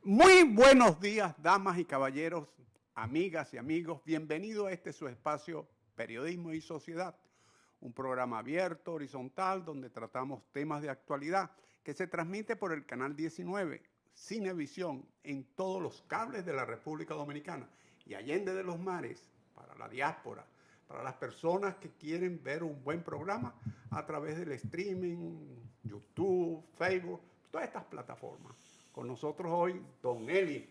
Muy buenos días, damas y caballeros, amigas y amigos. Bienvenido a este su espacio Periodismo y Sociedad, un programa abierto, horizontal, donde tratamos temas de actualidad que se transmite por el canal 19, Cinevisión, en todos los cables de la República Dominicana y allende de los mares, para la diáspora, para las personas que quieren ver un buen programa a través del streaming, YouTube, Facebook, todas estas plataformas. Con nosotros hoy, don Eli.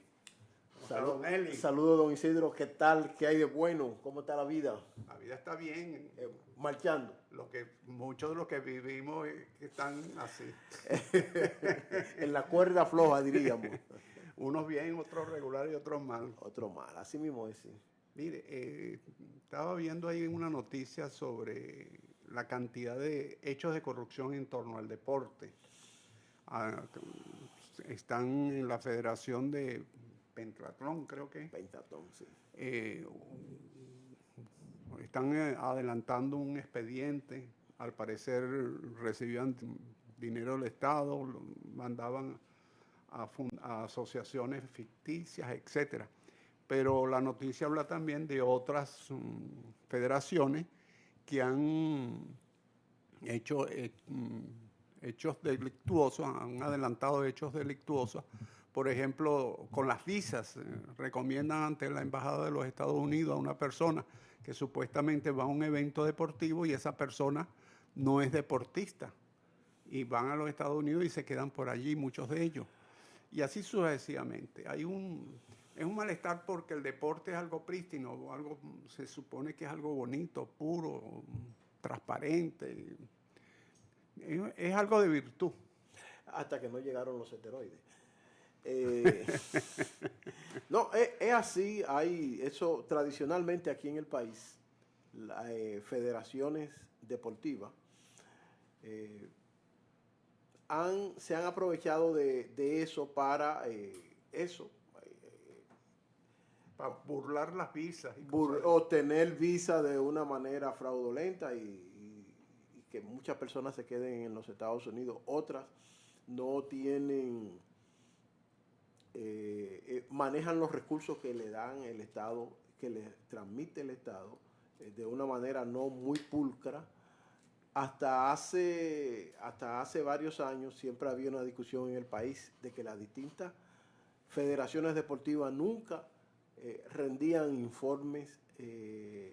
¿Cómo está, don Eli? Saludos, don Isidro. ¿Qué tal? ¿Qué hay de bueno? ¿Cómo está la vida? La vida está bien. Marchando. Muchos de los que vivimos están así. En la cuerda floja, diríamos. Unos bien, otros regular y otros mal. Otro mal, así mismo es. Sí. Mire, estaba viendo ahí una noticia sobre la cantidad de hechos de corrupción en torno al deporte. Están en la Federación de Pentatlón, creo que. Pentatlón, sí. Están adelantando un expediente. Al parecer recibían dinero del Estado, lo mandaban a asociaciones ficticias, etcétera. Pero la noticia habla también de otras federaciones que han hecho hechos delictuosos, han adelantado hechos delictuosos. Por ejemplo, con las visas, recomiendan ante la Embajada de los Estados Unidos a una persona que supuestamente va a un evento deportivo y esa persona no es deportista. Y van a los Estados Unidos y se quedan por allí, muchos de ellos. Y así sucesivamente. Es un malestar porque el deporte es algo prístino, algo, se supone que es algo bonito, puro, transparente. Es algo de virtud. Hasta que no llegaron los esteroides. No, es así. Hay eso tradicionalmente aquí en el país. Federaciones deportivas se han aprovechado de eso para para burlar las visas. Obtener visas de una manera fraudulenta y que muchas personas se queden en los Estados Unidos. Otras no tienen, manejan los recursos que le dan el Estado, que les transmite el Estado, de una manera no muy pulcra. Hasta hace varios años siempre había una discusión en el país de que las distintas federaciones deportivas nunca rendían informes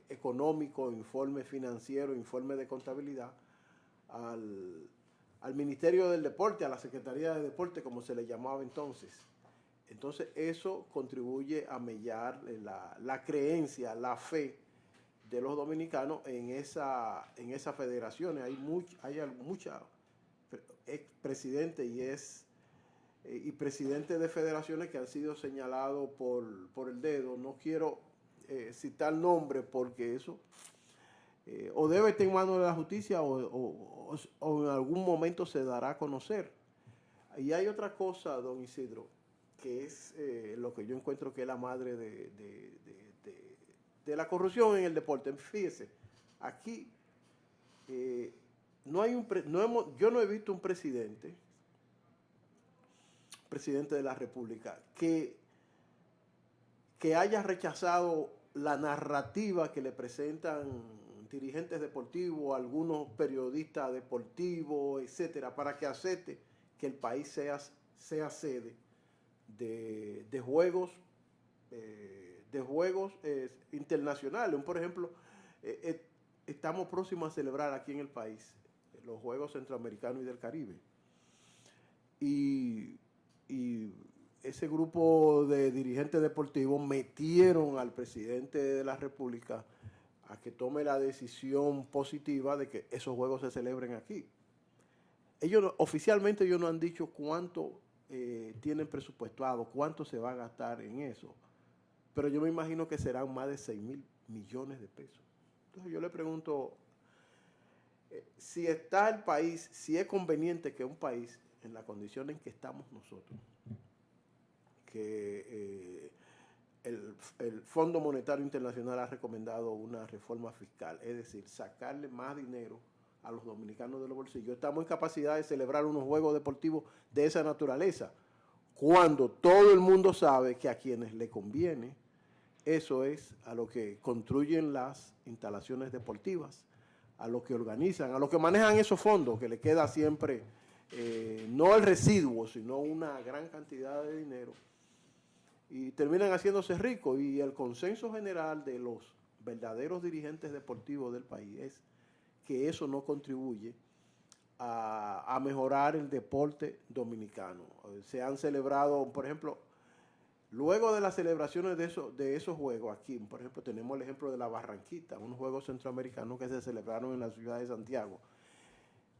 económicos, informes financieros, informes de contabilidad al Ministerio del Deporte, a la Secretaría de Deporte, como se le llamaba entonces. Entonces eso contribuye a mellar la creencia, la fe de los dominicanos en esas federaciones. Hay mucha expresidentes y presidentes de federaciones que han sido señalados por el dedo. No quiero citar nombres porque eso o debe estar en manos de la justicia o en algún momento se dará a conocer. Y hay otra cosa, don Isidro, que es lo que yo encuentro que es la madre de la corrupción en el deporte. Fíjese, aquí yo no he visto un presidente de la República que haya rechazado la narrativa que le presentan dirigentes deportivos, algunos periodistas deportivos, etcétera, para que acepte que el país sea sede de juegos internacionales. Por ejemplo, estamos próximos a celebrar aquí en el país los Juegos Centroamericanos y del Caribe. Y ese grupo de dirigentes deportivos metieron al presidente de la República a que tome la decisión positiva de que esos juegos se celebren aquí. Oficialmente ellos no han dicho cuánto tienen presupuestado, cuánto se va a gastar en eso, pero yo me imagino que serán más de 6,000 millones de pesos. Entonces yo le pregunto, si está el país, si es conveniente que un país, en la condición en que estamos nosotros, que el Fondo Monetario Internacional ha recomendado una reforma fiscal, es decir, sacarle más dinero a los dominicanos de los bolsillos, estamos en capacidad de celebrar unos juegos deportivos de esa naturaleza, cuando todo el mundo sabe que a quienes le conviene, eso es a lo que construyen las instalaciones deportivas, a lo que organizan, a lo que manejan esos fondos, que le queda siempre, no el residuo, sino una gran cantidad de dinero, y terminan haciéndose ricos. Y el consenso general de los verdaderos dirigentes deportivos del país es que eso no contribuye a mejorar el deporte dominicano. Se han celebrado, por ejemplo, luego de las celebraciones de esos juegos, aquí, por ejemplo, tenemos el ejemplo de la Barranquita, unos juegos centroamericanos que se celebraron en la ciudad de Santiago.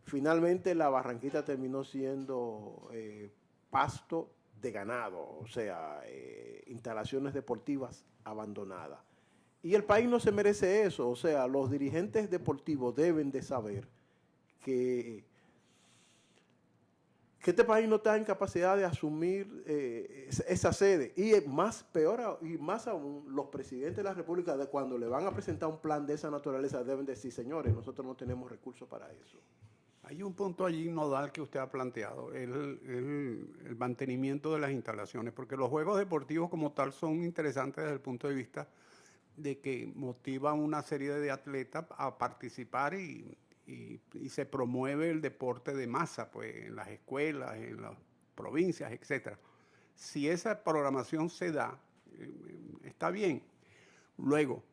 Finalmente la Barranquita terminó siendo pasto de ganado, o sea, instalaciones deportivas abandonadas. Y el país no se merece eso, o sea, los dirigentes deportivos deben de saber que este país no está en capacidad de asumir esa sede. Y peor y más aún, los presidentes de la República, cuando le van a presentar un plan de esa naturaleza, deben decir, señores, nosotros no tenemos recursos para eso. Hay un punto allí nodal que usted ha planteado, el mantenimiento de las instalaciones, porque los juegos deportivos como tal son interesantes desde el punto de vista de que motivan una serie de atletas a participar y se promueve el deporte de masa, pues en las escuelas, en las provincias, etcétera. Si esa programación se da, está bien. Luego,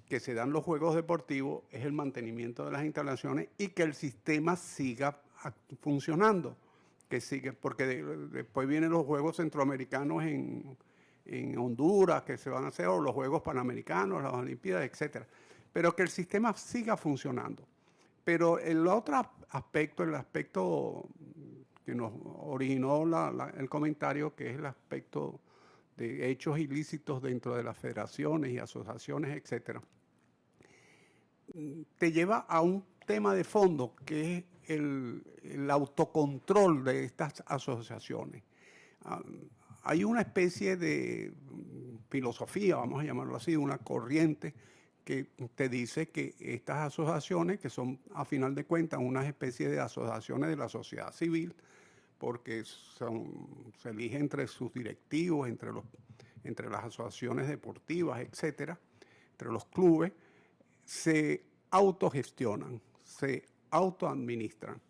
que se dan los juegos deportivos es el mantenimiento de las instalaciones y que el sistema siga funcionando, que sigue, porque después vienen los Juegos Centroamericanos en Honduras que se van a hacer, o los Juegos Panamericanos, las Olimpiadas, etcétera. Pero que el sistema siga funcionando. Pero el otro aspecto, el aspecto que nos originó el comentario, que es el aspecto de hechos ilícitos dentro de las federaciones y asociaciones, etcétera, te lleva a un tema de fondo que es el autocontrol de estas asociaciones. Hay una especie de filosofía, vamos a llamarlo así, una corriente que te dice que estas asociaciones, que son a final de cuentas una especie de asociaciones de la sociedad civil, porque se elige entre sus directivos, entre las asociaciones deportivas, etcétera, entre los clubes, se autogestionan, se autoadministran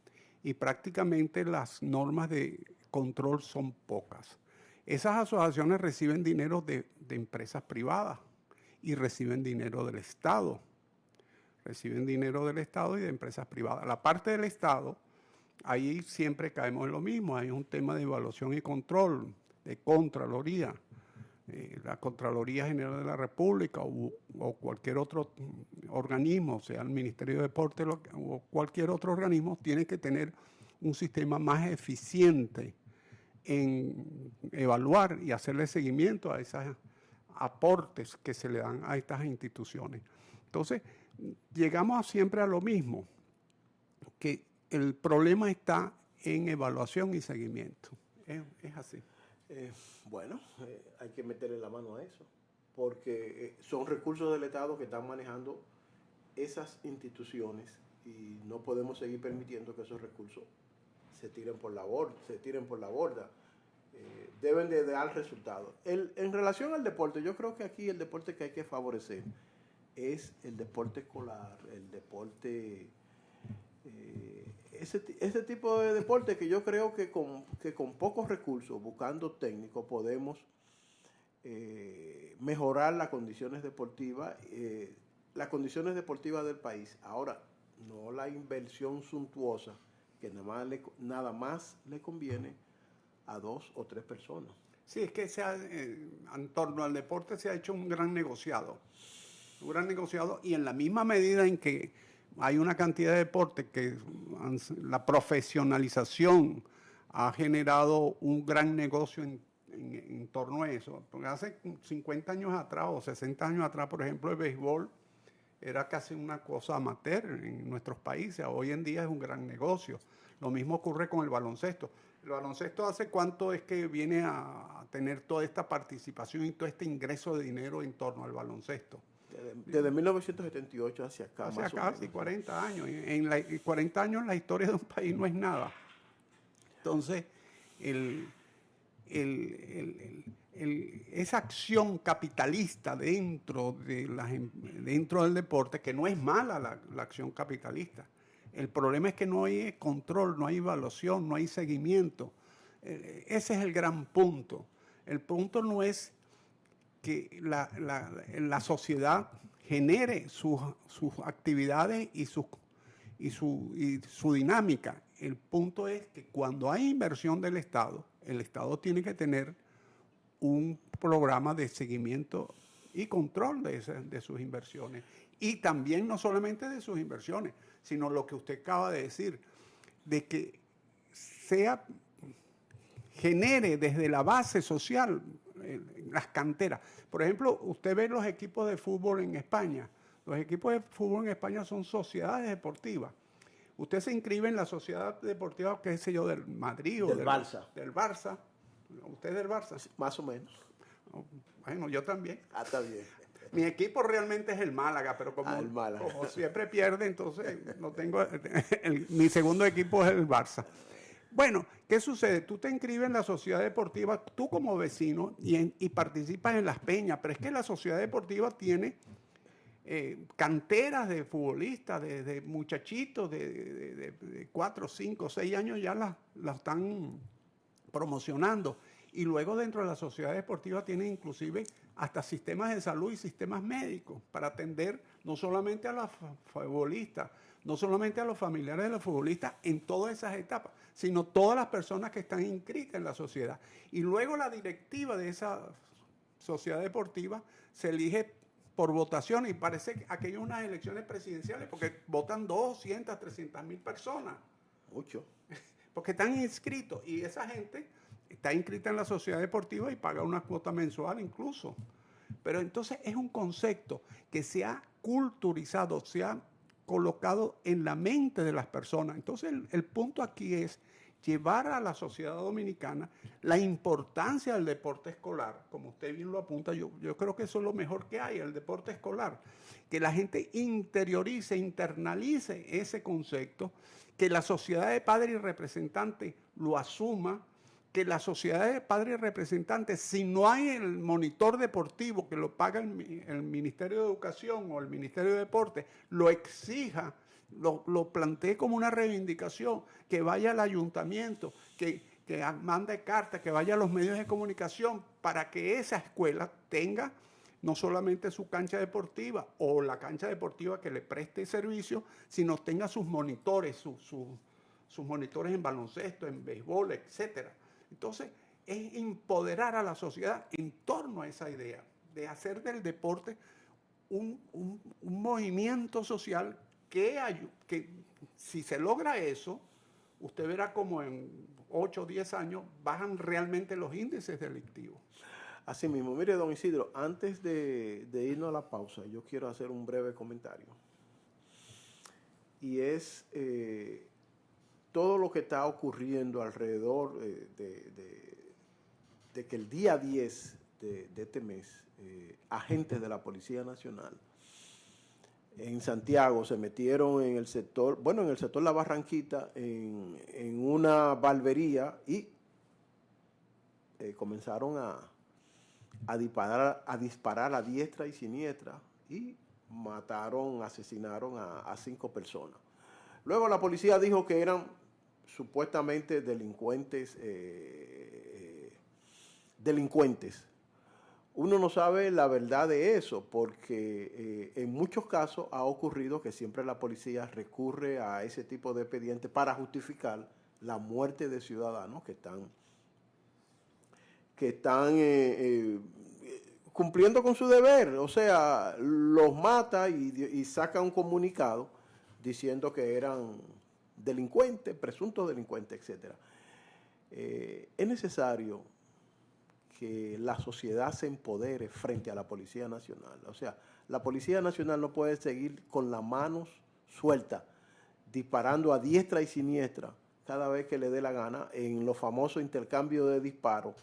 y prácticamente las normas de control son pocas. Esas asociaciones reciben dinero de empresas privadas y reciben dinero del Estado. Reciben dinero del Estado y de empresas privadas. La parte del Estado, ahí siempre caemos en lo mismo. Hay un tema de evaluación y control, de Contraloría. La Contraloría General de la República o cualquier otro organismo, sea el Ministerio de Deporte o cualquier otro organismo, tiene que tener un sistema más eficiente en evaluar y hacerle seguimiento a esos aportes que se le dan a estas instituciones. Entonces, llegamos siempre a lo mismo, que el problema está en evaluación y seguimiento. Es así. Bueno, hay que meterle la mano a eso, porque son recursos del Estado que están manejando esas instituciones y no podemos seguir permitiendo que esos recursos se tiren por la borda. Deben de dar resultados. En relación al deporte, yo creo que aquí el deporte que hay que favorecer es el deporte escolar, el deporte, ese tipo de deporte que yo creo que con pocos recursos, buscando técnicos, podemos mejorar las condiciones deportivas del país. Ahora, no la inversión suntuosa que nada más le conviene a 2 o 3 personas. Sí, es que en torno al deporte se ha hecho un gran negociado y en la misma medida en que hay una cantidad de deportes que la profesionalización ha generado un gran negocio en torno a eso. Porque hace 50 años atrás o 60 años atrás, por ejemplo, el béisbol era casi una cosa amateur en nuestros países. Hoy en día es un gran negocio. Lo mismo ocurre con el baloncesto. ¿El baloncesto hace cuánto es que viene a tener toda esta participación y todo este ingreso de dinero en torno al baloncesto? Desde 1978 hacia acá. Hacia casi 40 años. En 40 años la historia de un país no es nada. Entonces, esa acción capitalista dentro del deporte, que no es mala la acción capitalista. El problema es que no hay control, no hay evaluación, no hay seguimiento. Ese es el gran punto. El punto no es que la sociedad genere sus actividades y su dinámica. El punto es que cuando hay inversión del Estado, el Estado tiene que tener un programa de seguimiento y control de sus inversiones. Y también no solamente de sus inversiones, sino lo que usted acaba de decir, de que genere desde la base social las canteras. Por ejemplo, usted ve los equipos de fútbol en España. Los equipos de fútbol en España son sociedades deportivas. Usted se inscribe en la sociedad deportiva, qué sé yo, del Madrid o del Barça. Del Barça. ¿Usted es del Barça? Más o menos. Bueno, yo también. Ah, está bien. Mi equipo realmente es el Málaga, pero como siempre pierde, entonces no tengo mi segundo equipo es el Barça. Bueno, ¿qué sucede? Tú te inscribes en la sociedad deportiva, tú como vecino, y participas en las peñas, pero es que la sociedad deportiva tiene canteras de futbolistas, de muchachitos de 4, 5, 6 años ya las están promocionando. Y luego dentro de la sociedad deportiva tienen inclusive hasta sistemas de salud y sistemas médicos para atender no solamente a los futbolistas, no solamente a los familiares de los futbolistas en todas esas etapas, sino todas las personas que están inscritas en la sociedad. Y luego la directiva de esa sociedad deportiva se elige por votación y parece que aquello es unas elecciones presidenciales porque votan 200, 300.000 personas. Mucho. Porque están inscritos y esa gente está inscrita en la sociedad deportiva y paga una cuota mensual incluso. Pero entonces es un concepto que se ha culturizado, se ha colocado en la mente de las personas. Entonces el punto aquí es llevar a la sociedad dominicana la importancia del deporte escolar. Como usted bien lo apunta, yo creo que eso es lo mejor que hay, el deporte escolar. Que la gente interiorice, internalice ese concepto, que la sociedad de padres y representantes lo asuma, que la sociedad de padres y representantes, si no hay el monitor deportivo que lo paga el Ministerio de Educación o el Ministerio de Deporte, lo exija, lo plantee como una reivindicación, que vaya al ayuntamiento, que mande cartas, que vaya a los medios de comunicación para que esa escuela tenga no solamente su cancha deportiva o la cancha deportiva que le preste servicio, sino tenga sus monitores, sus monitores en baloncesto, en béisbol, etcétera. Entonces, es empoderar a la sociedad en torno a esa idea de hacer del deporte un movimiento social que si se logra eso, usted verá como en 8 o 10 años bajan realmente los índices delictivos. Así mismo, mire, don Isidro, antes de irnos a la pausa, yo quiero hacer un breve comentario. Y es todo lo que está ocurriendo alrededor de que el día 10 de este mes, agentes de la Policía Nacional en Santiago se metieron en el sector La Barranquita, en una barbería y comenzaron a disparar a diestra y siniestra y asesinaron a 5 personas. Luego la policía dijo que eran supuestamente delincuentes. Uno no sabe la verdad de eso porque en muchos casos ha ocurrido que siempre la policía recurre a ese tipo de expedientes para justificar la muerte de ciudadanos que están cumpliendo con su deber. O sea, los mata y saca un comunicado diciendo que eran delincuentes, presuntos delincuentes, etc. Es necesario que la sociedad se empodere frente a la Policía Nacional. O sea, la Policía Nacional no puede seguir con las manos sueltas, disparando a diestra y siniestra cada vez que le dé la gana en los famosos intercambios de disparos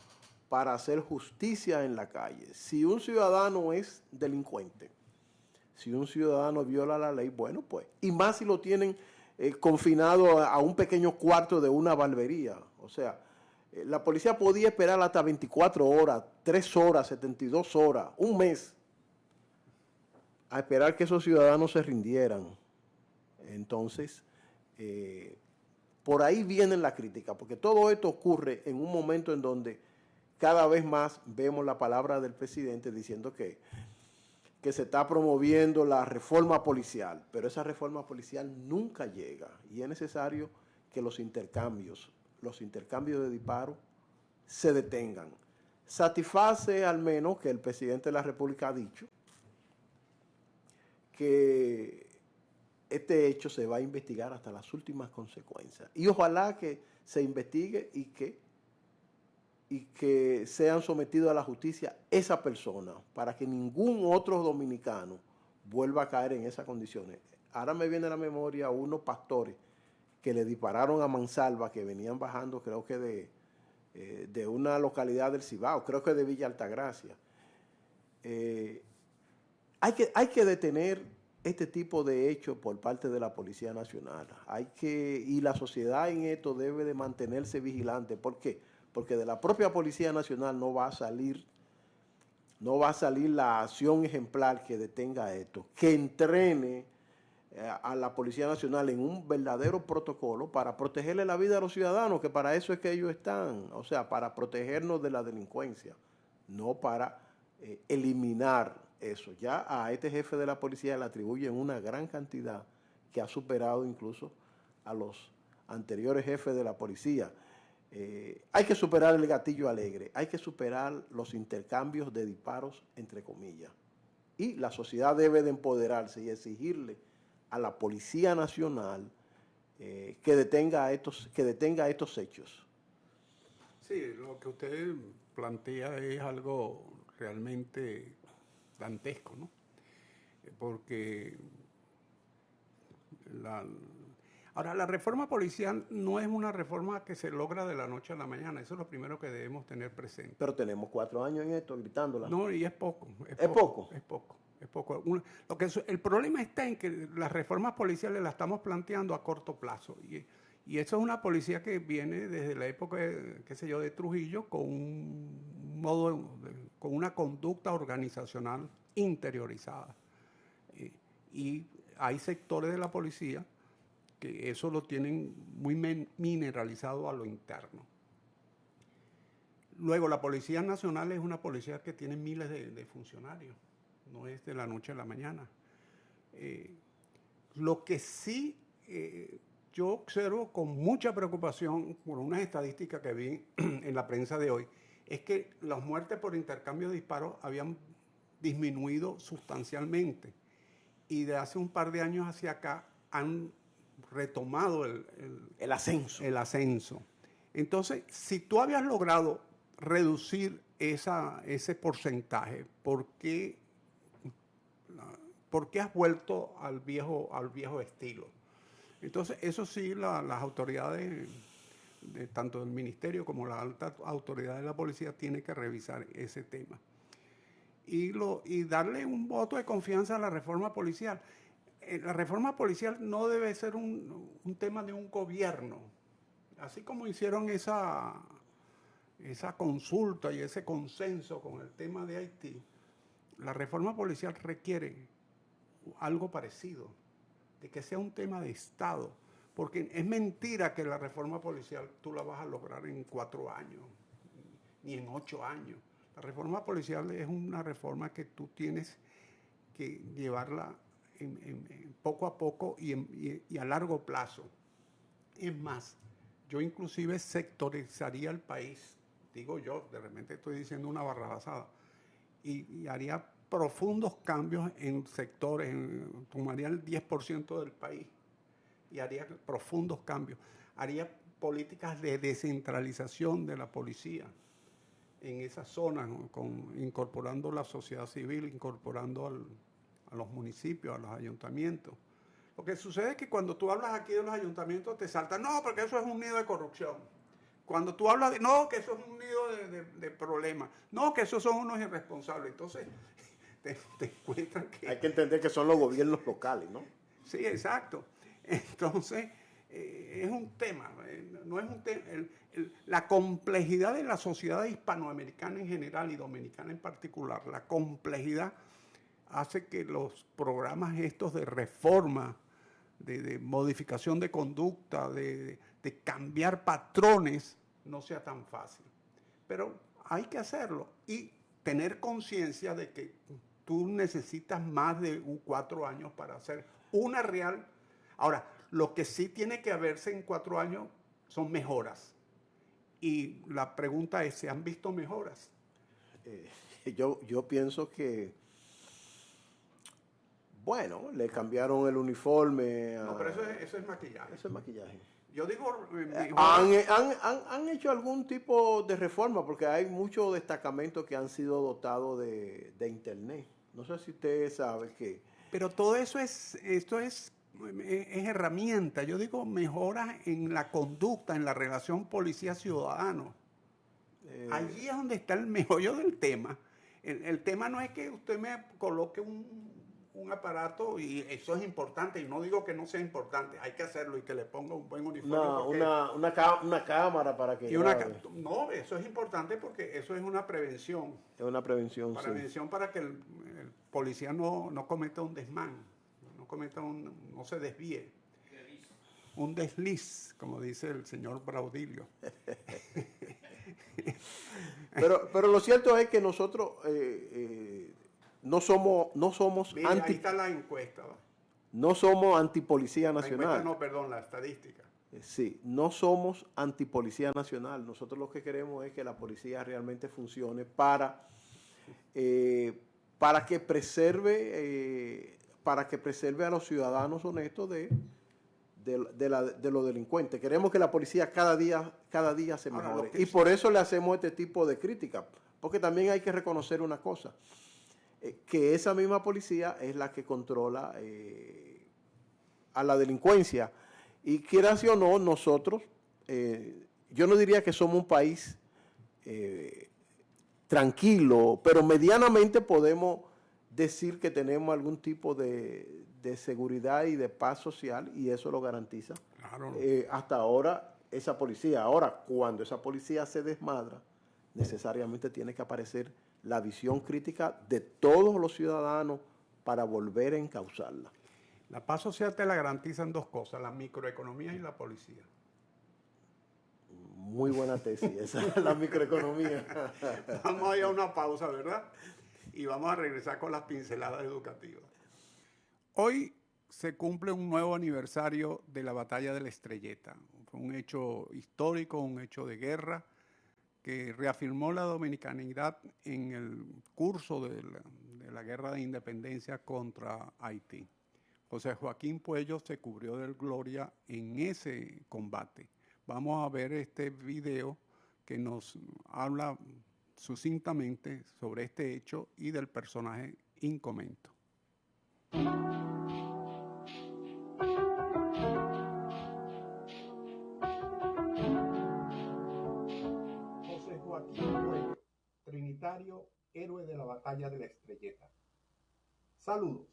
para hacer justicia en la calle. Si un ciudadano es delincuente, si un ciudadano viola la ley, bueno, pues, y más si lo tienen confinado a un pequeño cuarto de una barbería. O sea, La policía podía esperar hasta 24 horas, 3 horas, 72 horas, un mes, a esperar que esos ciudadanos se rindieran. Entonces, por ahí viene la crítica, porque todo esto ocurre en un momento en donde cada vez más vemos la palabra del presidente diciendo que se está promoviendo la reforma policial, pero esa reforma policial nunca llega y es necesario que los intercambios de disparos se detengan. Satisface al menos que el presidente de la República ha dicho que este hecho se va a investigar hasta las últimas consecuencias. Y ojalá que se investigue y que sean sometidos a la justicia esa persona, para que ningún otro dominicano vuelva a caer en esas condiciones. Ahora me viene a la memoria unos pastores que le dispararon a mansalva, que venían bajando, creo que de una localidad del Cibao, creo que de Villa Altagracia. Hay que detener este tipo de hechos por parte de la Policía Nacional. Y la sociedad en esto debe de mantenerse vigilante. ¿Por qué? Porque de la propia Policía Nacional no va a salir la acción ejemplar que detenga esto, que entrene a la Policía Nacional en un verdadero protocolo para protegerle la vida a los ciudadanos, que para eso es que ellos están, o sea, para protegernos de la delincuencia, no para eliminar eso. Ya a este jefe de la policía le atribuyen una gran cantidad que ha superado incluso a los anteriores jefes de la policía. Hay que superar el gatillo alegre, hay que superar los intercambios de disparos, entre comillas. Y la sociedad debe de empoderarse y exigirle a la Policía Nacional que detenga estos hechos. Sí, lo que usted plantea es algo realmente dantesco, ¿no? Porque ahora, la reforma policial no es una reforma que se logra de la noche a la mañana. Eso es lo primero que debemos tener presente. Pero tenemos 4 años en esto, gritándola. No, y es poco. ¿Es poco? Es poco. Es poco. El problema está en que las reformas policiales las estamos planteando a corto plazo. Y eso es una policía que viene desde la época, qué sé yo, de Trujillo, con un con una conducta organizacional interiorizada. Y hay sectores de la policía que eso lo tienen muy mineralizado a lo interno. Luego, la Policía Nacional es una policía que tiene miles de funcionarios, no es de la noche a la mañana. Lo que sí yo observo con mucha preocupación por unas estadísticas que vi en la prensa de hoy, es que las muertes por intercambio de disparos habían disminuido sustancialmente y de hace un par de años hacia acá han retomado el ascenso. Entonces, si tú habías logrado reducir ese porcentaje, ¿por qué has vuelto al viejo estilo? Entonces, eso sí, las autoridades, tanto del ministerio como la alta autoridad de la policía, tiene que revisar ese tema. Y darle un voto de confianza a la reforma policial. La reforma policial no debe ser un tema de un gobierno. Así como hicieron esa consulta y ese consenso con el tema de Haití, la reforma policial requiere algo parecido, de que sea un tema de Estado, porque es mentira que la reforma policial tú la vas a lograr en 4 años, ni en 8 años. La reforma policial es una reforma que tú tienes que llevarla poco a poco y a largo plazo. Es más, yo inclusive sectorizaría el país, digo yo, de repente estoy diciendo una barrabasada, y haría profundos cambios en sectores, tomaría el 10% del país y haría profundos cambios. Haría políticas de descentralización de la policía en esas zonas, incorporando la sociedad civil, incorporando a los municipios, a los ayuntamientos. Lo que sucede es que cuando tú hablas aquí de los ayuntamientos te saltan, no, porque eso es un nido de corrupción. Cuando tú hablas de, no, que eso es un nido de problemas, no, que esos son unos irresponsables. Entonces, te encuentran que... Hay que entender que son los gobiernos locales, ¿no? Sí, exacto. Entonces, es un tema, no es un tema. La complejidad de la sociedad hispanoamericana en general y dominicana en particular, la complejidad hace que los programas estos de reforma, de modificación de conducta, de cambiar patrones, no sea tan fácil. Pero hay que hacerlo y tener conciencia de que tú necesitas más de 4 años para hacer una real. Ahora, lo que sí tiene que haberse en 4 años son mejoras. Y la pregunta es, ¿se han visto mejoras? Yo pienso que, bueno, le cambiaron el uniforme. No, pero eso es maquillaje. Eso es maquillaje. Yo digo, Han hecho algún tipo de reforma porque hay muchos destacamentos que han sido dotados de internet. No sé si usted sabe que... Pero todo esto es herramienta. Yo digo mejoras en la conducta, en la relación policía-ciudadano. Allí es donde está el meollo del tema. El tema no es que usted me coloque un aparato y eso es importante, y no digo que no sea importante, hay que hacerlo y que le ponga un buen uniforme. Una cámara para que... No, eso es importante porque eso es una prevención. Es una prevención, Prevención para que el policía no cometa un desmán, no se desvíe. Un desliz, como dice el señor Braudilio. pero lo cierto es que nosotros no somos Mire, ahí está la encuesta. ¿Va? No somos antipolicía nacional. La estadística. Sí, no somos antipolicía nacional. Nosotros lo que queremos es que la policía realmente funcione para que preserve a los ciudadanos honestos de los delincuentes. Queremos que la policía cada día se mejore. Y por eso le hacemos este tipo de crítica. Porque también hay que reconocer una cosa, que esa misma policía es la que controla a la delincuencia. Y quieras o no, nosotros, yo no diría que somos un país tranquilo, pero medianamente podemos decir que tenemos algún tipo de seguridad y de paz social, y eso lo garantiza. Claro. Hasta ahora esa policía. Ahora, cuando esa policía se desmadra, necesariamente tiene que aparecer la visión crítica de todos los ciudadanos para volver a encauzarla. La paz social te la garantizan dos cosas, la microeconomía y la policía. Muy buena tesis, esa es la microeconomía. Vamos a ir a una pausa, ¿verdad? Y vamos a regresar con las pinceladas educativas. Hoy se cumple un nuevo aniversario de la Batalla de la Estrelleta. Fue un hecho histórico, un hecho de guerra que reafirmó la dominicanidad en el curso de la guerra de independencia contra Haití. José Joaquín Puello se cubrió de gloria en ese combate. Vamos a ver este video que nos habla sucintamente sobre este hecho y del personaje Incomento. José Joaquín Puello, trinitario, héroe de la Batalla de la Estrelleta. Saludos.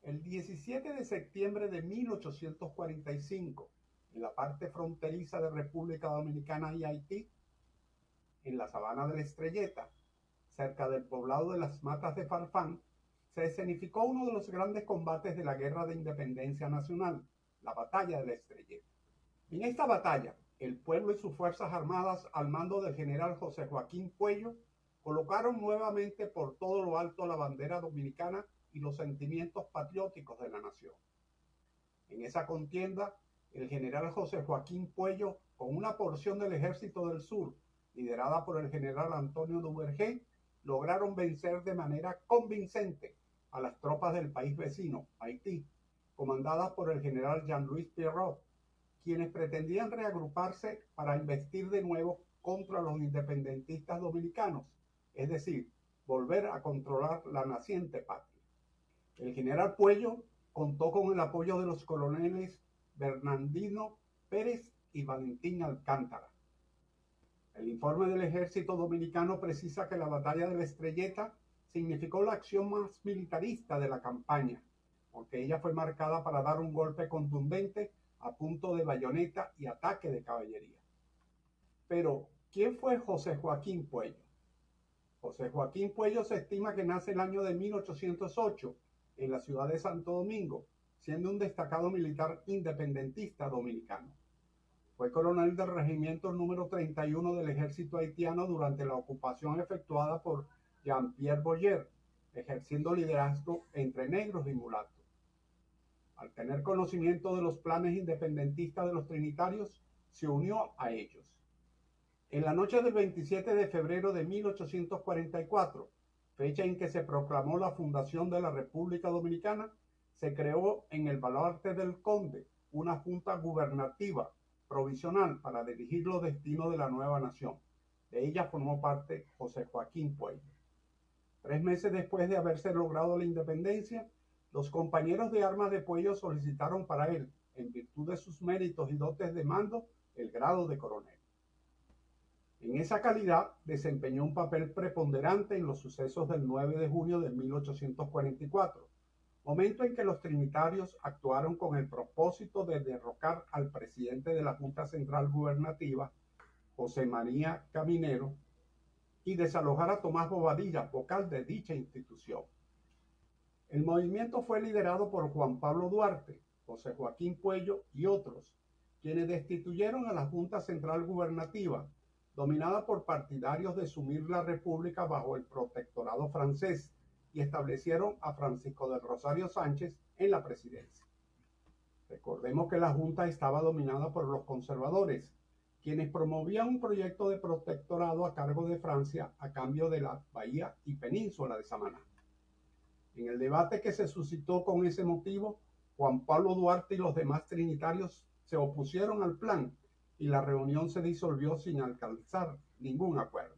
El 17 de septiembre de 1845, en la parte fronteriza de República Dominicana y Haití, en la sabana de la Estrelleta, cerca del poblado de las Matas de Farfán, se escenificó uno de los grandes combates de la Guerra de Independencia Nacional, la Batalla de la Estrelleta. En esta batalla, el pueblo y sus fuerzas armadas, al mando del general José Joaquín Puello, colocaron nuevamente por todo lo alto la bandera dominicana y los sentimientos patrióticos de la nación. En esa contienda, el general José Joaquín Puello, con una porción del Ejército del Sur, liderada por el general Antonio Duvergé, lograron vencer de manera convincente a las tropas del país vecino, Haití, comandadas por el general Jean-Louis Pierrot, quienes pretendían reagruparse para investir de nuevo contra los independentistas dominicanos, es decir, volver a controlar la naciente patria. El general Puello contó con el apoyo de los coroneles Bernardino Pérez y Valentín Alcántara. El informe del ejército dominicano precisa que la batalla de la Estrelleta significó la acción más militarista de la campaña, porque ella fue marcada para dar un golpe contundente a punto de bayoneta y ataque de caballería. Pero, ¿quién fue José Joaquín Puello? José Joaquín Puello se estima que nace el año de 1808 en la ciudad de Santo Domingo, siendo un destacado militar independentista dominicano. Fue coronel del regimiento número 31 del ejército haitiano durante la ocupación efectuada por Jean-Pierre Boyer, ejerciendo liderazgo entre negros y mulatos. Al tener conocimiento de los planes independentistas de los trinitarios, se unió a ellos. En la noche del 27 de febrero de 1844, fecha en que se proclamó la fundación de la República Dominicana, se creó en el Baluarte del Conde una junta gubernativa provisional para dirigir los destinos de la nueva nación. De ella formó parte José Joaquín Puello. 3 meses después de haberse logrado la independencia, los compañeros de armas de Puello solicitaron para él, en virtud de sus méritos y dotes de mando, el grado de coronel. En esa calidad desempeñó un papel preponderante en los sucesos del 9 de junio de 1844, momento en que los trinitarios actuaron con el propósito de derrocar al presidente de la Junta Central Gubernativa, José María Caminero, y desalojar a Tomás Bobadilla, vocal de dicha institución. El movimiento fue liderado por Juan Pablo Duarte, José Joaquín Puello y otros, quienes destituyeron a la Junta Central Gubernativa, dominada por partidarios de sumir la República bajo el protectorado francés, y establecieron a Francisco del Rosario Sánchez en la presidencia. Recordemos que la Junta estaba dominada por los conservadores, quienes promovían un proyecto de protectorado a cargo de Francia a cambio de la bahía y península de Samaná. En el debate que se suscitó con ese motivo, Juan Pablo Duarte y los demás trinitarios se opusieron al plan y la reunión se disolvió sin alcanzar ningún acuerdo.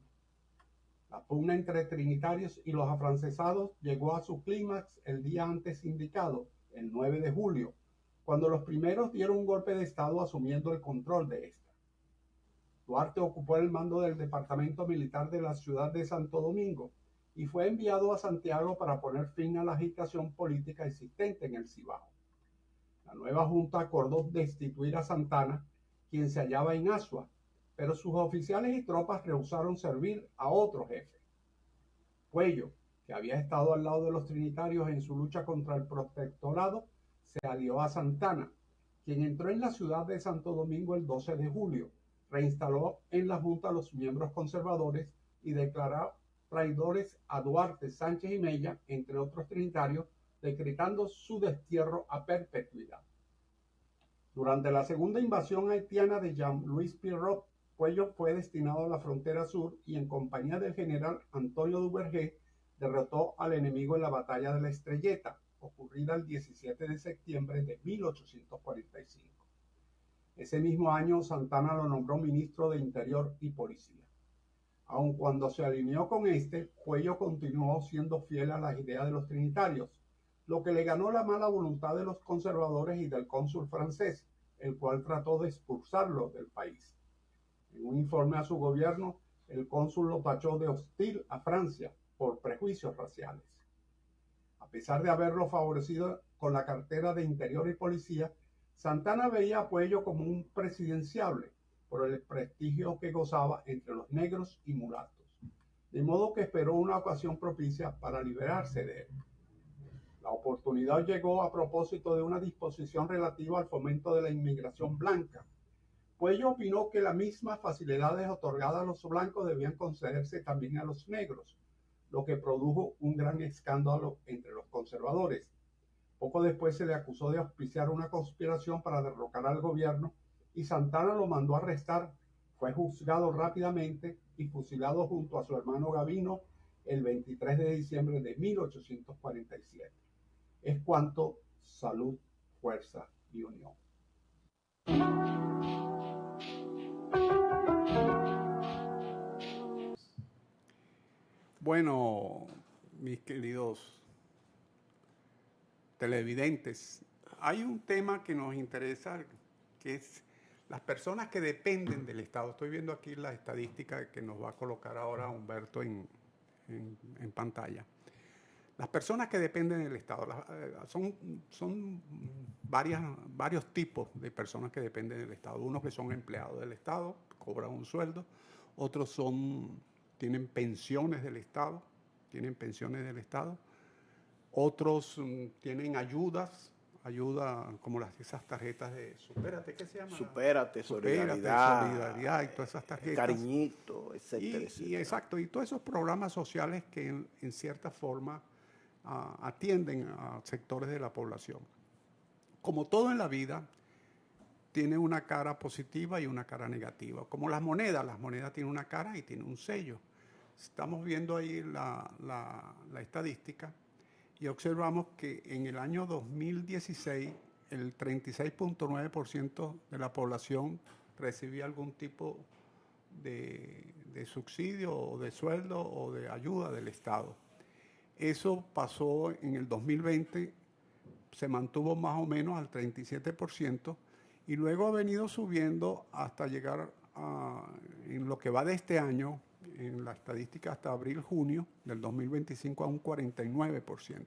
La pugna entre trinitarios y los afrancesados llegó a su clímax el día antes indicado, el 9 de julio, cuando los primeros dieron un golpe de estado asumiendo el control de esta. Duarte ocupó el mando del departamento militar de la ciudad de Santo Domingo y fue enviado a Santiago para poner fin a la agitación política existente en el Cibao. La nueva junta acordó destituir a Santana, quien se hallaba en Asua, pero sus oficiales y tropas rehusaron servir a otro jefe. Puello, que había estado al lado de los trinitarios en su lucha contra el protectorado, se alió a Santana, quien entró en la ciudad de Santo Domingo el 12 de julio, reinstaló en la Junta a los miembros conservadores y declaró traidores a Duarte, Sánchez y Mella, entre otros trinitarios, decretando su destierro a perpetuidad. Durante la segunda invasión haitiana de Jean-Louis Pirot, Puello fue destinado a la frontera sur y en compañía del general Antonio Duvergé derrotó al enemigo en la batalla de la Estrelleta, ocurrida el 17 de septiembre de 1845. Ese mismo año Santana lo nombró ministro de Interior y Policía. Aun cuando se alineó con este, Puello continuó siendo fiel a las ideas de los trinitarios, lo que le ganó la mala voluntad de los conservadores y del cónsul francés, el cual trató de expulsarlo del país. En un informe a su gobierno, el cónsul lo tachó de hostil a Francia por prejuicios raciales. A pesar de haberlo favorecido con la cartera de Interior y Policía, Santana veía a Puello como un presidenciable por el prestigio que gozaba entre los negros y mulatos, de modo que esperó una ocasión propicia para liberarse de él. La oportunidad llegó a propósito de una disposición relativa al fomento de la inmigración blanca. Puello opinó que las mismas facilidades otorgadas a los blancos debían concederse también a los negros, lo que produjo un gran escándalo entre los conservadores. Poco después se le acusó de auspiciar una conspiración para derrocar al gobierno y Santana lo mandó a arrestar. Fue juzgado rápidamente y fusilado junto a su hermano Gavino el 23 de diciembre de 1847. Es cuanto, salud, fuerza y unión. Bueno, mis queridos televidentes, hay un tema que nos interesa, que es las personas que dependen del Estado. Estoy viendo aquí la estadística que nos va a colocar ahora Humberto en pantalla. Las personas que dependen del Estado, son varios tipos de personas que dependen del Estado. Unos que son empleados del Estado, cobran un sueldo, otros tienen pensiones del Estado, otros tienen ayuda como esas tarjetas de Supérate, ¿qué se llama? Supérate, solidaridad y todas esas tarjetas. Cariñito, etcétera, etcétera. Exacto, y todos esos programas sociales que en cierta forma atienden a sectores de la población. Como todo en la vida, tiene una cara positiva y una cara negativa. Como las monedas tienen una cara y tienen un sello. Estamos viendo ahí la estadística y observamos que en el año 2016 el 36.9% de la población recibía algún tipo de subsidio o de sueldo o de ayuda del Estado. Eso pasó en el 2020, se mantuvo más o menos al 37% y luego ha venido subiendo hasta llegar en lo que va de este año, en la estadística hasta abril-junio del 2025 a un 49%.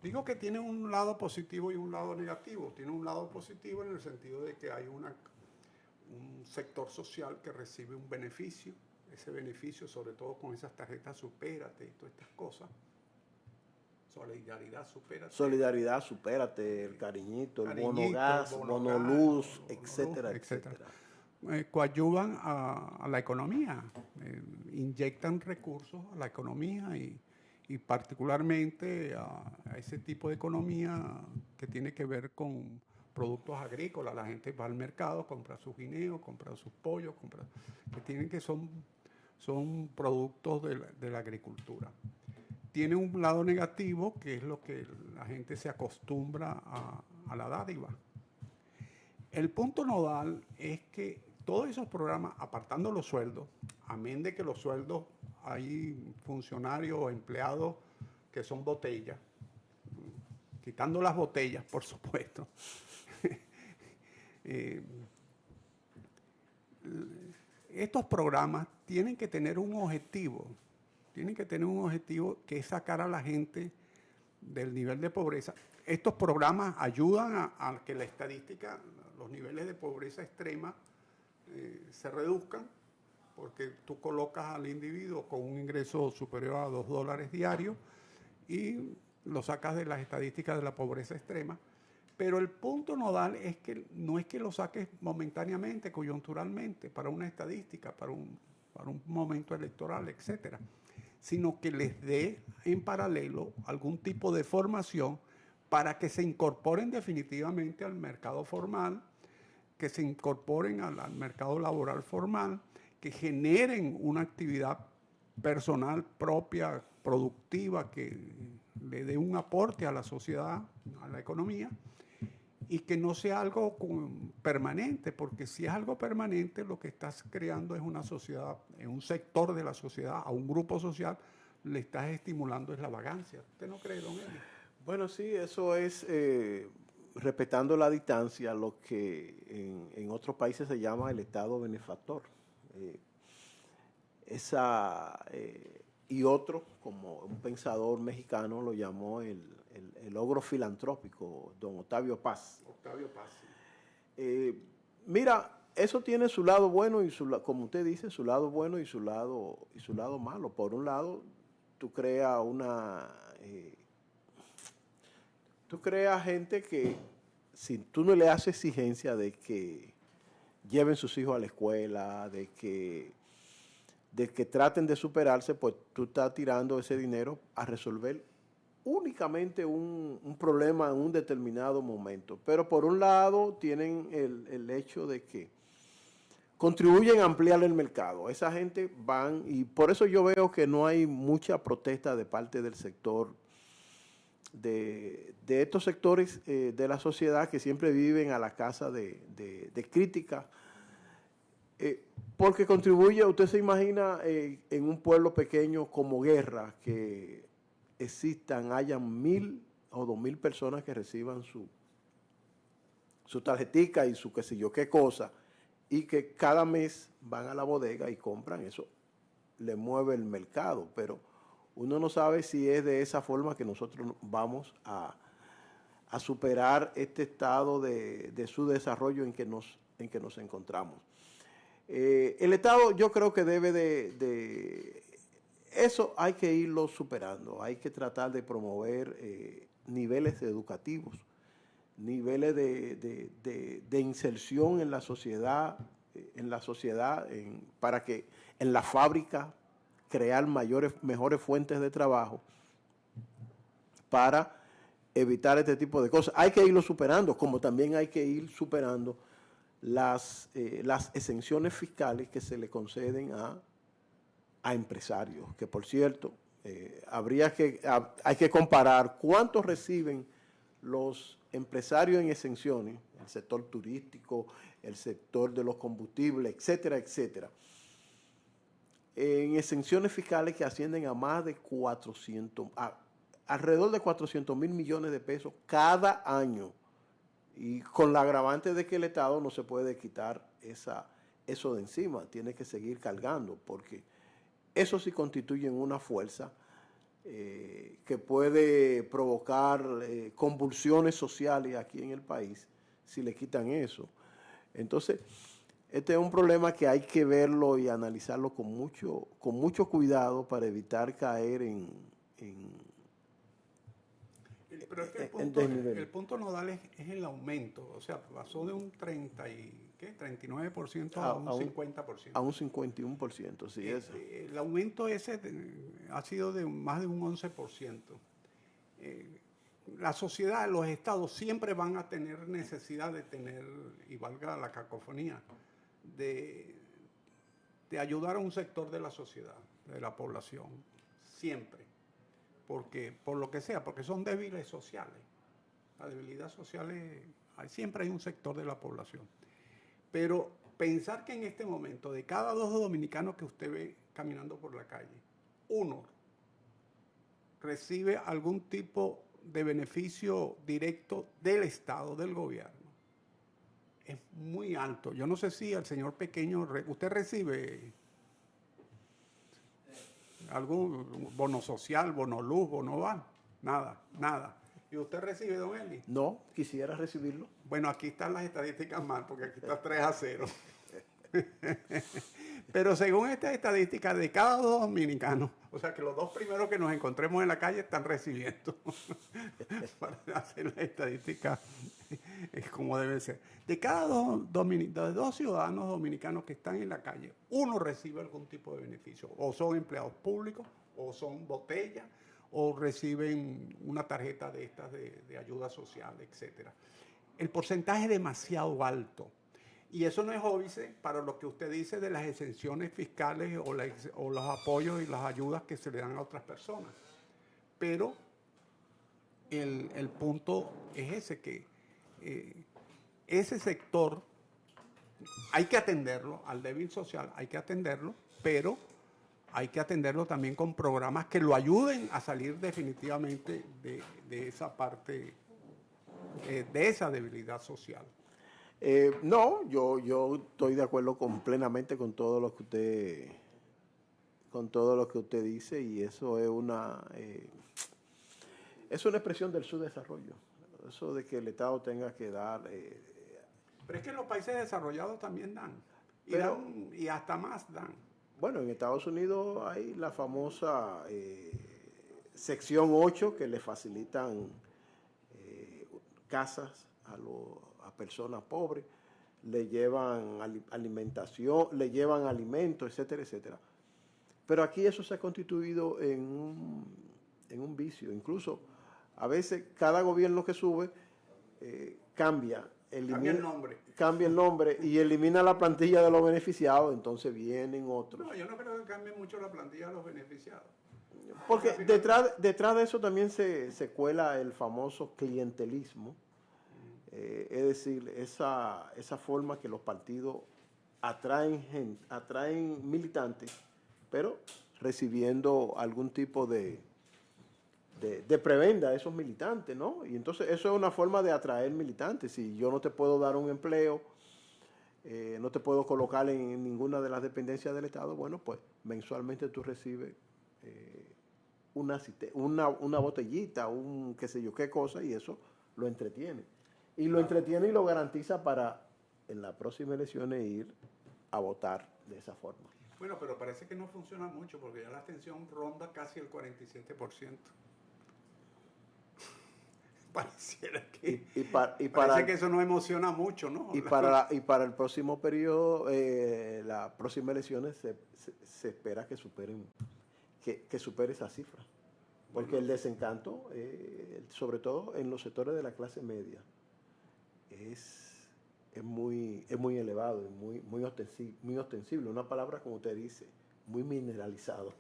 Digo que tiene un lado positivo y un lado negativo. Tiene un lado positivo en el sentido de que hay un sector social que recibe un beneficio. Ese beneficio, sobre todo con esas tarjetas Supérate y todas estas cosas. Solidaridad, Supérate. El cariñito, el bono gas, bono luz, etcétera, etcétera. Coadyuvan a la economía, inyectan recursos a la economía y particularmente a ese tipo de economía que tiene que ver con productos agrícolas. La gente va al mercado, compra sus guineos, compra sus pollos, son productos de la agricultura. Tiene un lado negativo, que es lo que la gente se acostumbra a la dádiva. El punto nodal es que todos esos programas, apartando los sueldos, amén de que los sueldos hay funcionarios o empleados que son botellas, quitando las botellas, por supuesto. Estos programas tienen que tener un objetivo, que es sacar a la gente del nivel de pobreza. Estos programas ayudan a que la estadística, los niveles de pobreza extrema se reduzcan, porque tú colocas al individuo con un ingreso superior a $2 diarios y lo sacas de las estadísticas de la pobreza extrema. Pero el punto nodal es que no es que lo saques momentáneamente, coyunturalmente, para una estadística, para un momento electoral, etcétera, sino que les dé en paralelo algún tipo de formación para que se incorporen definitivamente al mercado formal, que se incorporen al mercado laboral formal, que generen una actividad personal propia, productiva, que le dé un aporte a la sociedad, a la economía, y que no sea algo permanente, porque si es algo permanente, lo que estás creando es una sociedad, en un sector de la sociedad, a un grupo social, le estás estimulando es la vagancia. ¿Usted no cree, don Eli? Bueno, sí, eso es respetando la distancia, lo que en otros países se llama el Estado benefactor. Y otro, como un pensador mexicano, lo llamó el ogro filantrópico, don Octavio Paz. Mira, eso tiene su lado bueno y como usted dice, su lado bueno y su lado malo. Por un lado, tú creas gente que, si tú no le haces exigencia de que lleven sus hijos a la escuela, de que traten de superarse, pues tú estás tirando ese dinero a resolver únicamente un problema en un determinado momento. Pero por un lado tienen el hecho de que contribuyen a ampliar el mercado. Esa gente van, y por eso yo veo que no hay mucha protesta de parte del sector, de estos sectores de la sociedad que siempre viven a la casa de crítica, porque contribuye. Usted se imagina en un pueblo pequeño como Guerra, que hayan 1,000 o 2,000 personas que reciban su tarjetica y su qué sé yo qué cosa, y que cada mes van a la bodega y compran. Eso le mueve el mercado. Pero uno no sabe si es de esa forma que nosotros vamos a superar este estado de su desarrollo en que nos encontramos. El Estado yo creo que debe eso hay que irlo superando, hay que tratar de promover niveles educativos, niveles de inserción en la sociedad, para que en la fábrica crear mejores fuentes de trabajo para evitar este tipo de cosas. Hay que irlo superando, como también hay que ir superando las exenciones fiscales que se le conceden a empresarios, que por cierto, hay que comparar cuánto reciben los empresarios en exenciones, el sector turístico, el sector de los combustibles, etcétera, etcétera, en exenciones fiscales que ascienden a más de alrededor de 400 mil millones de pesos cada año, y con la agravante de que el Estado no se puede quitar eso de encima, tiene que seguir cargando, porque eso sí constituye una fuerza que puede provocar convulsiones sociales aquí en el país si le quitan eso. Entonces, este es un problema que hay que verlo y analizarlo con mucho cuidado para evitar caer Pero es que el punto nodal es el aumento, o sea, pasó de un 39% a un 50%. A un 51%, sí, eso. El aumento ese ha sido de más de un 11%. La sociedad, los estados siempre van a tener necesidad de tener, y valga la cacofonía, de ayudar a un sector de la sociedad, de la población, siempre. Porque, por lo que sea, porque son débiles sociales. La debilidad social siempre hay un sector de la población. Pero pensar que en este momento, de cada 2 dominicanos que usted ve caminando por la calle, 1 recibe algún tipo de beneficio directo del Estado, del gobierno. Es muy alto. Yo no sé si el señor Pequeño, ¿usted recibe algún bono social, bono luz, bono van? Nada. ¿Y usted recibe, don Eli? No, quisiera recibirlo. Bueno, aquí están las estadísticas mal, porque aquí está 3-0. Pero según estas estadísticas, de cada 2 dominicanos, o sea que los 2 primeros que nos encontremos en la calle están recibiendo. Para hacer las estadísticas es como debe ser. De cada 2 ciudadanos dominicanos que están en la calle, 1 recibe algún tipo de beneficio. O son empleados públicos, o son botellas, o reciben una tarjeta de estas de ayuda social, etc. El porcentaje es demasiado alto. Y eso no es óbice para lo que usted dice de las exenciones fiscales o los apoyos y las ayudas que se le dan a otras personas. Pero el punto es ese, que ese sector hay que atenderlo, al débil social hay que atenderlo, pero hay que atenderlo también con programas que lo ayuden a salir definitivamente de esa parte, de esa debilidad social. No, yo estoy de acuerdo plenamente con todo lo que usted dice, y eso es una expresión del subdesarrollo. Eso de que el Estado tenga que dar. Pero es que los países desarrollados también dan, y hasta más dan. Bueno, en Estados Unidos hay la famosa sección 8 que le facilitan casas a personas pobres, le llevan alimentación, le llevan alimentos, etcétera, etcétera. Pero aquí eso se ha constituido en un vicio. Incluso a veces cada gobierno que sube cambia el nombre y elimina la plantilla de los beneficiados, entonces vienen otros. No, yo no creo que cambie mucho la plantilla de los beneficiados. Porque detrás de eso también se cuela el famoso clientelismo. Es decir, esa forma que los partidos atraen militantes, pero recibiendo algún tipo de prebenda a esos militantes, ¿no? Y entonces eso es una forma de atraer militantes. Si yo no te puedo dar un empleo, no te puedo colocar en ninguna de las dependencias del Estado, bueno, pues mensualmente tú recibes una botellita, un qué sé yo qué cosa, y eso lo entretiene. Y lo entretiene y lo garantiza para en las próximas elecciones ir a votar de esa forma. Bueno, pero parece que no funciona mucho porque ya la abstención ronda casi el 47%. Pareciera que, parece que eso no emociona mucho, ¿no? Y para el próximo periodo, las próximas elecciones, se espera que superen que supere esa cifra. Porque bueno, el desencanto, sobre todo en los sectores de la clase media, es muy elevado, muy ostensible. Una palabra, como usted dice, muy mineralizado.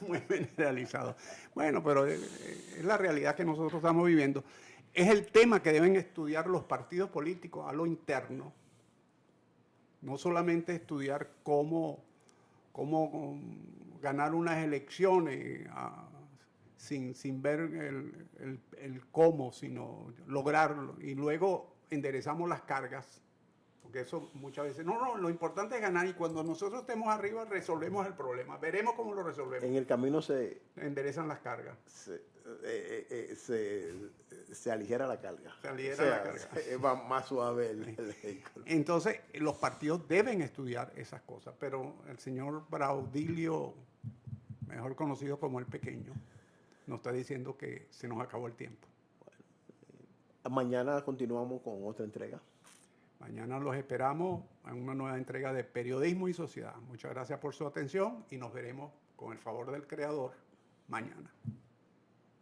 Muy mineralizado. Bueno, pero es la realidad que nosotros estamos viviendo. Es el tema que deben estudiar los partidos políticos a lo interno. No solamente estudiar cómo ganar unas elecciones sin ver el cómo, sino lograrlo. Y luego enderezamos las cargas. Porque eso muchas veces, no, lo importante es ganar y cuando nosotros estemos arriba resolvemos el problema. Veremos cómo lo resolvemos. En el camino se enderezan las cargas. Se aligera la carga. Se aligera la carga. Va más suave el vehículo. Entonces, los partidos deben estudiar esas cosas, pero el señor Braudilio, mejor conocido como el Pequeño, nos está diciendo que se nos acabó el tiempo. Bueno, mañana continuamos con otra entrega. Mañana los esperamos en una nueva entrega de Periodismo y Sociedad. Muchas gracias por su atención y nos veremos con el favor del Creador mañana.